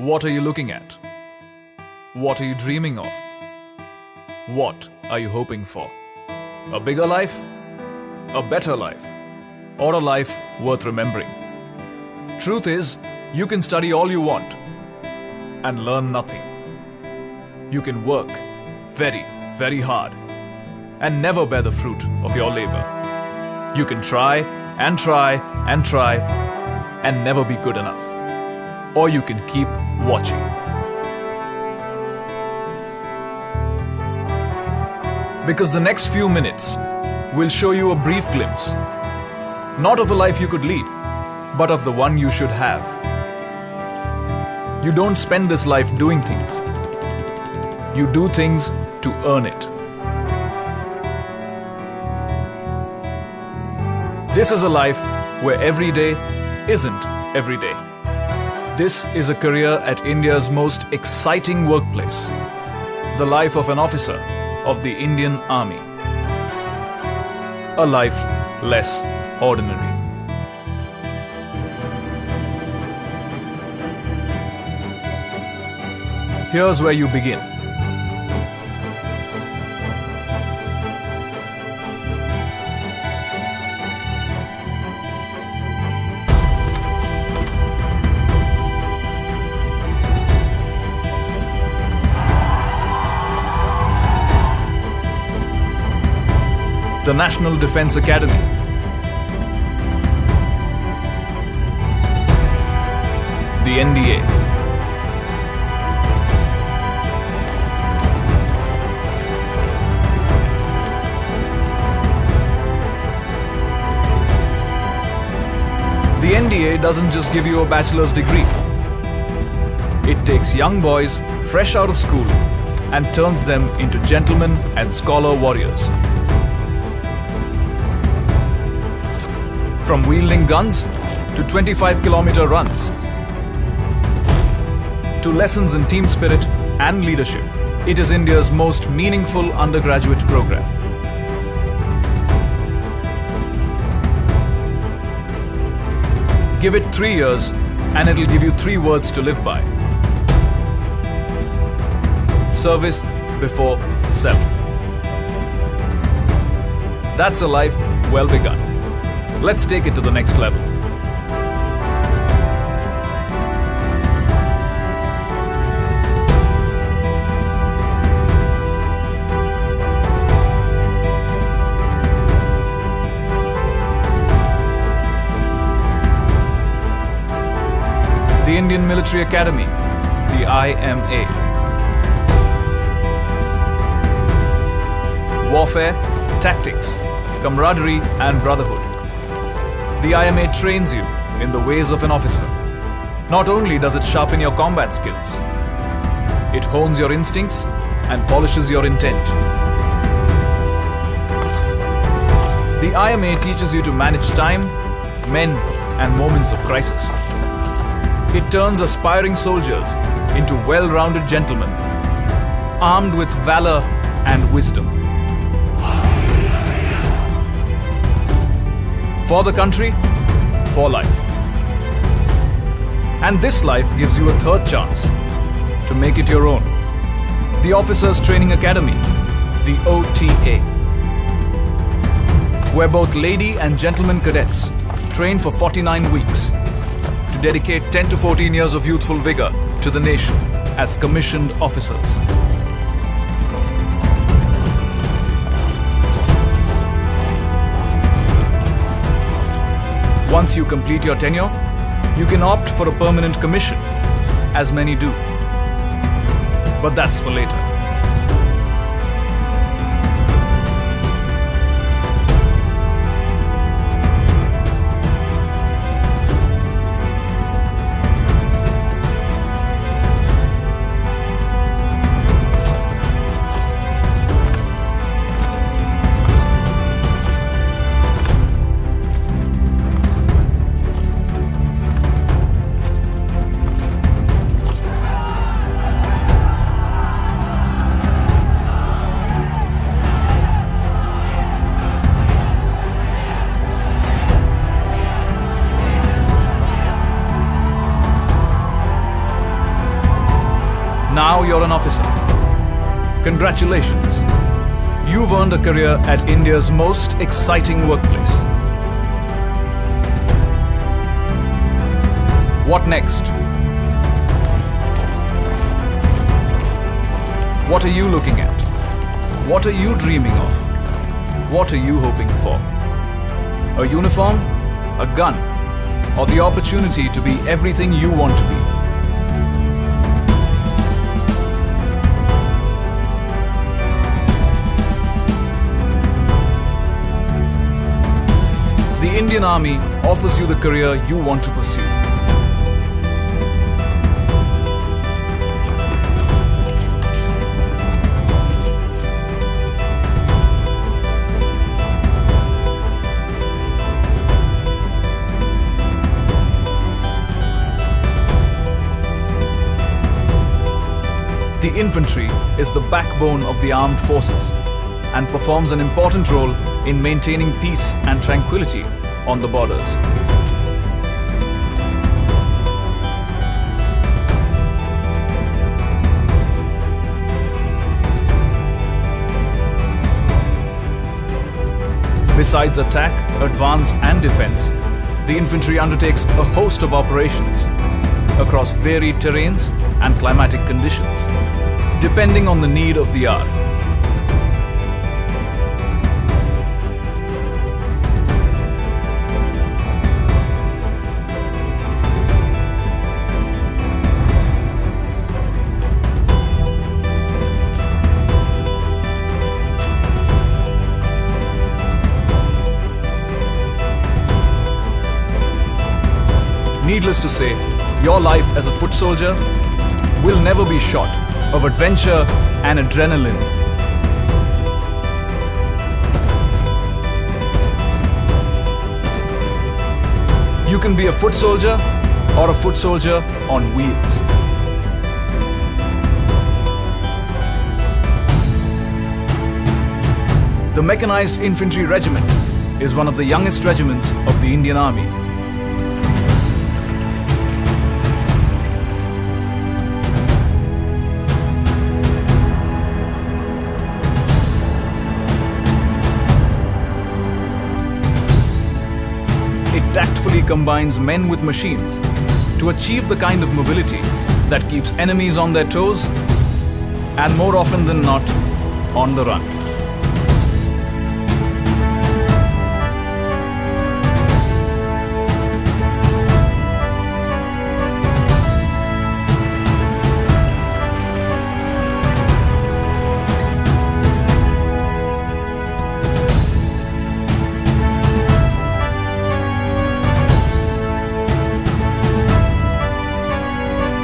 What are you looking at? What are you dreaming of? What are you hoping for? A bigger life? A better life? Or a life worth remembering? Truth is, you can study all you want and learn nothing. You can work very, very hard and never bear the fruit of your labor. You can try and try and try and never be good enough. Or you can keep watching. Because the next few minutes will show you a brief glimpse, not of a life you could lead, but of the one you should have. You don't spend this life doing things. You do things to earn it. This is a life where every day isn't every day. This is a career at India's most exciting workplace, the life of an officer of the Indian Army. A life less ordinary. Here's where you begin. The National Defence Academy. The N.D.A. The N.D.A. doesn't just give you a bachelor's degree. It takes young boys fresh out of school and turns them into gentlemen and scholar warriors. From wielding guns to 25-kilometer runs, to lessons in team spirit and leadership, it is India's most meaningful undergraduate program. Give it 3 years and it'll give you 3 words to live by. Service before self. That's a life well begun. Let's take it to the next level. The Indian Military Academy, the IMA. Warfare, tactics, camaraderie and brotherhood. The IMA trains you in the ways of an officer. Not only does it sharpen your combat skills, it hones your instincts and polishes your intent. The IMA teaches you to manage time, men, and moments of crisis. It turns aspiring soldiers into well-rounded gentlemen, armed with valor and wisdom. For the country, for life. And this life gives you a third chance to make it your own. The Officers Training Academy, the OTA, where both lady and gentleman cadets train for 49 weeks to dedicate 10 to 14 years of youthful vigor to the nation as commissioned officers. Once you complete your tenure, you can opt for a permanent commission, as many do. But that's for later. Congratulations! You've earned a career at India's most exciting workplace. What next? What are you looking at? What are you dreaming of? What are you hoping for? A uniform? A gun? Or the opportunity to be everything you want to be? The Indian Army offers you the career you want to pursue. The infantry is the backbone of the armed forces and performs an important role in maintaining peace and tranquility on the borders. Besides attack, advance and defense, the infantry undertakes a host of operations across varied terrains and climatic conditions, depending on the need of the hour. Needless to say, your life as a foot soldier will never be short of adventure and adrenaline. You can be a foot soldier or a foot soldier on wheels. The Mechanized Infantry Regiment is one of the youngest regiments of the Indian Army. It tactfully combines men with machines to achieve the kind of mobility that keeps enemies on their toes and, more often than not, on the run.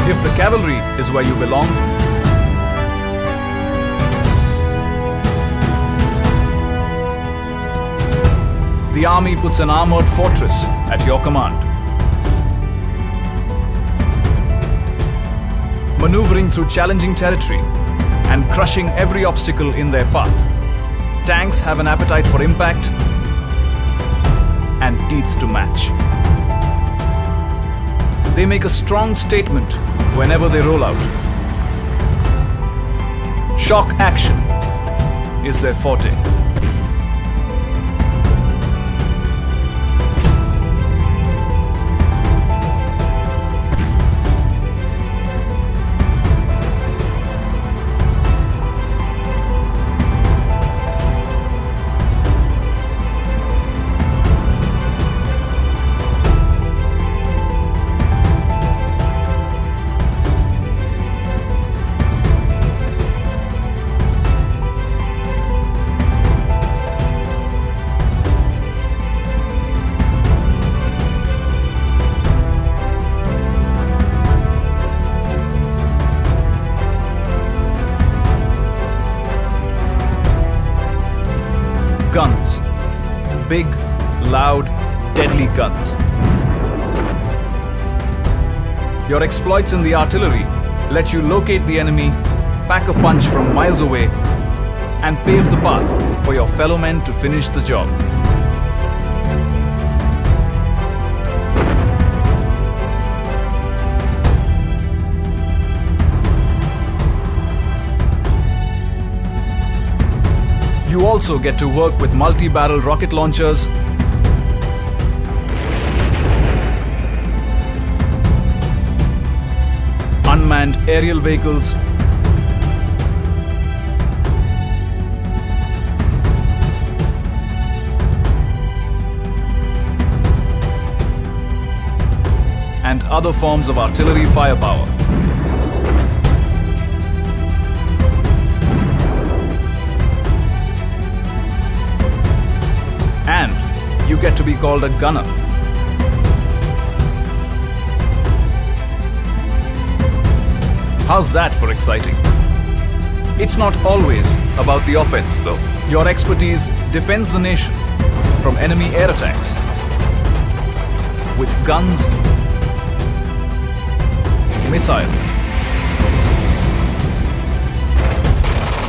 If the cavalry is where you belong, the army puts an armored fortress at your command. Maneuvering through challenging territory and crushing every obstacle in their path, tanks have an appetite for impact and teeth to match. They make a strong statement whenever they roll out. Shock action is their forte. Guns. Big, loud, deadly guns. Your exploits in the artillery let you locate the enemy, pack a punch from miles away, and pave the path for your fellow men to finish the job. You also get to work with multi-barrel rocket launchers, unmanned aerial vehicles, and other forms of artillery firepower. And you get to be called a gunner. How's that for exciting? It's not always about the offense, though. Your expertise defends the nation from enemy air attacks with guns, missiles,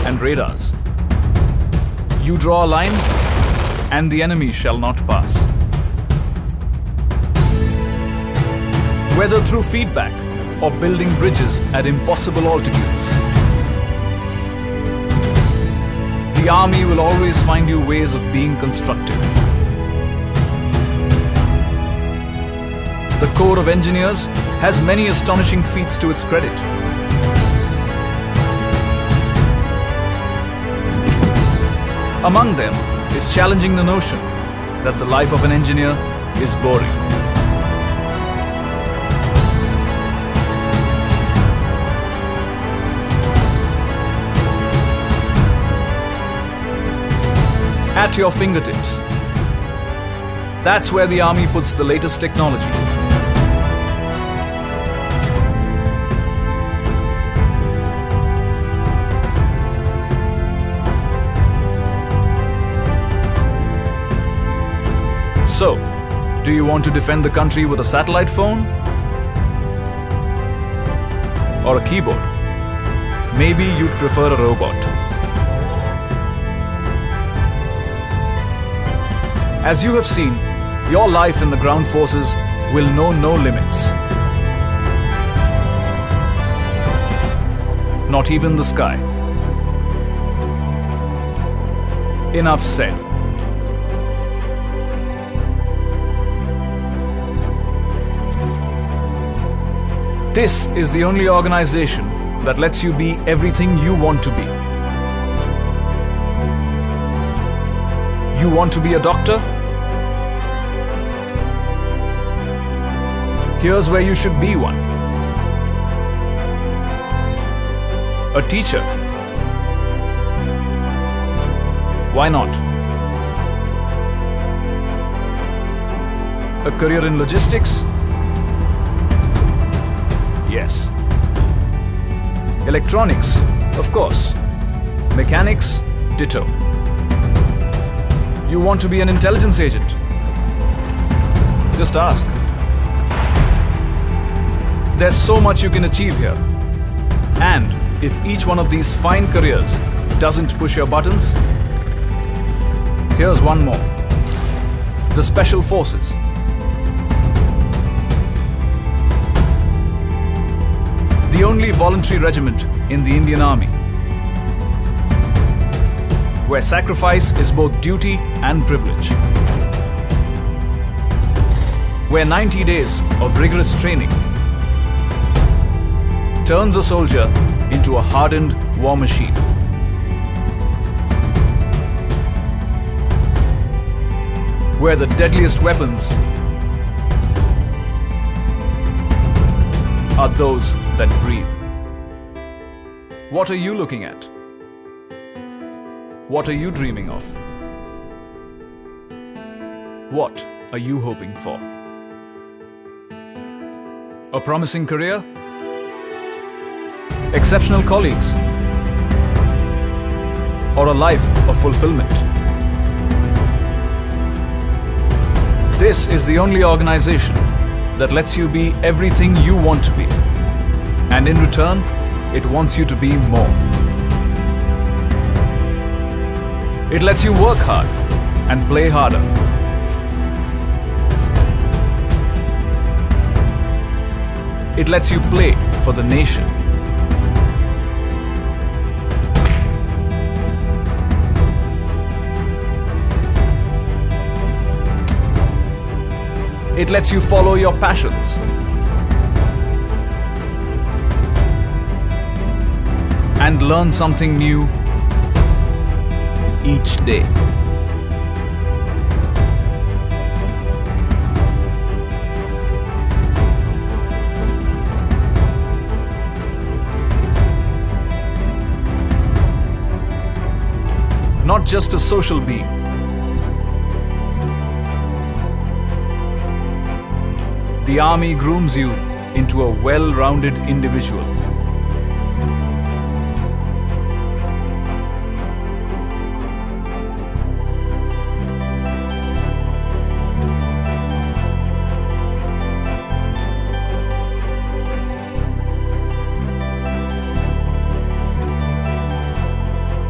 and radars. You draw a line, and the enemy shall not pass. Whether through feedback or building bridges at impossible altitudes, the Army will always find you ways of being constructive. The Corps of Engineers has many astonishing feats to its credit. Among them is challenging the notion that the life of an engineer is boring. At your fingertips. That's where the Army puts the latest technology. So, do you want to defend the country with a satellite phone? Or a keyboard? Maybe you'd prefer a robot. As you have seen, your life in the ground forces will know no limits. Not even the sky. Enough said. This is the only organization that lets you be everything you want to be. You want to be a doctor? Here's where you should be one. A teacher? Why not? A career in logistics? Yes. Electronics? Of course. Mechanics? Ditto. You want to be an intelligence agent? Just ask. There's so much you can achieve here. And if each one of these fine careers doesn't push your buttons, here's one more. The Special Forces. The only voluntary regiment in the Indian Army, where sacrifice is both duty and privilege, where 90 days of rigorous training turns a soldier into a hardened war machine. Where the deadliest weapons are those that breathe. What are you looking at? What are you dreaming of? What are you hoping for? A promising career? Exceptional colleagues? Or a life of fulfillment? This is the only organization that lets you be everything you want to be. And in return, it wants you to be more. It lets you work hard and play harder. It lets you play for the nation. It lets you follow your passions. And learn something new each day. Not just a social being. The Army grooms you into a well-rounded individual.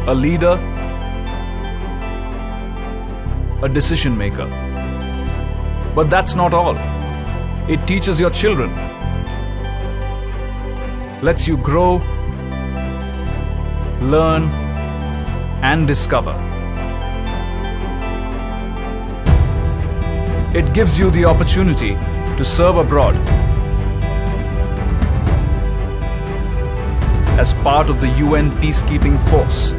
A leader, a decision maker. But that's not all. It teaches your children, lets you grow, learn, and discover. It gives you the opportunity to serve abroad as part of the UN peacekeeping force.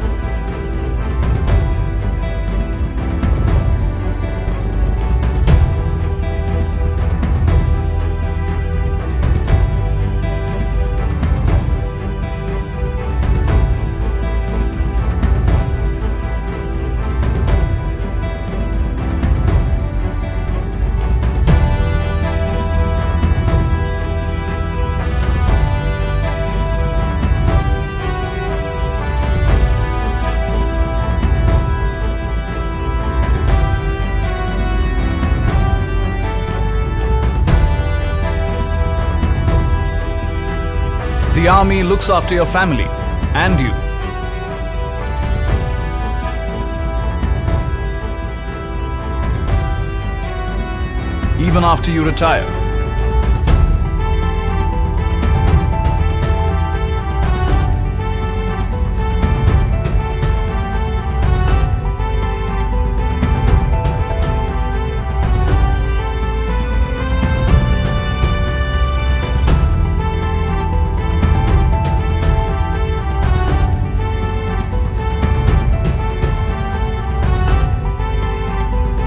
The Army looks after your family and you. Even after you retire.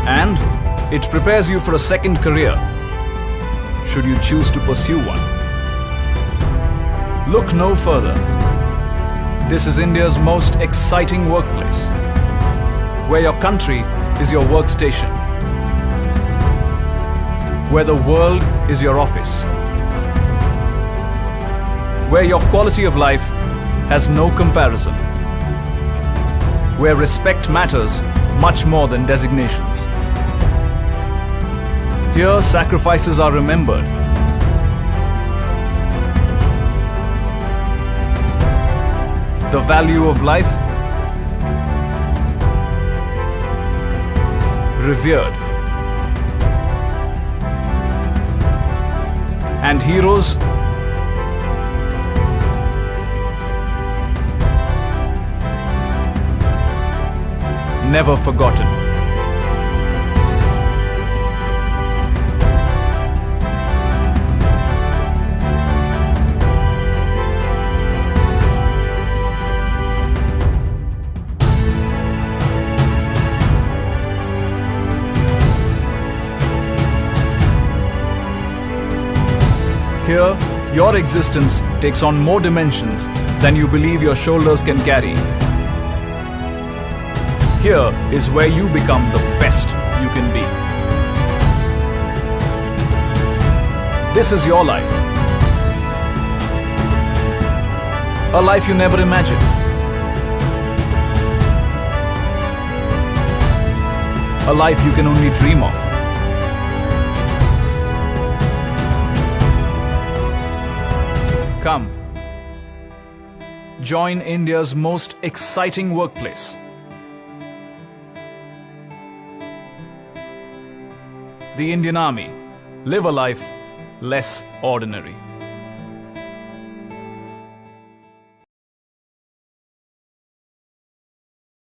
And it prepares you for a second career, should you choose to pursue one. Look no further. This is India's most exciting workplace, where your country is your workstation, where the world is your office, where your quality of life has no comparison, where respect matters much more than designations. Here, sacrifices are remembered. The value of life revered. And heroes never forgotten. Here, your existence takes on more dimensions than you believe your shoulders can carry. Here is where you become the best you can be. This is your life. A life you never imagined. A life you can only dream of. Come, join India's most exciting workplace. The Indian Army. Live a life less ordinary.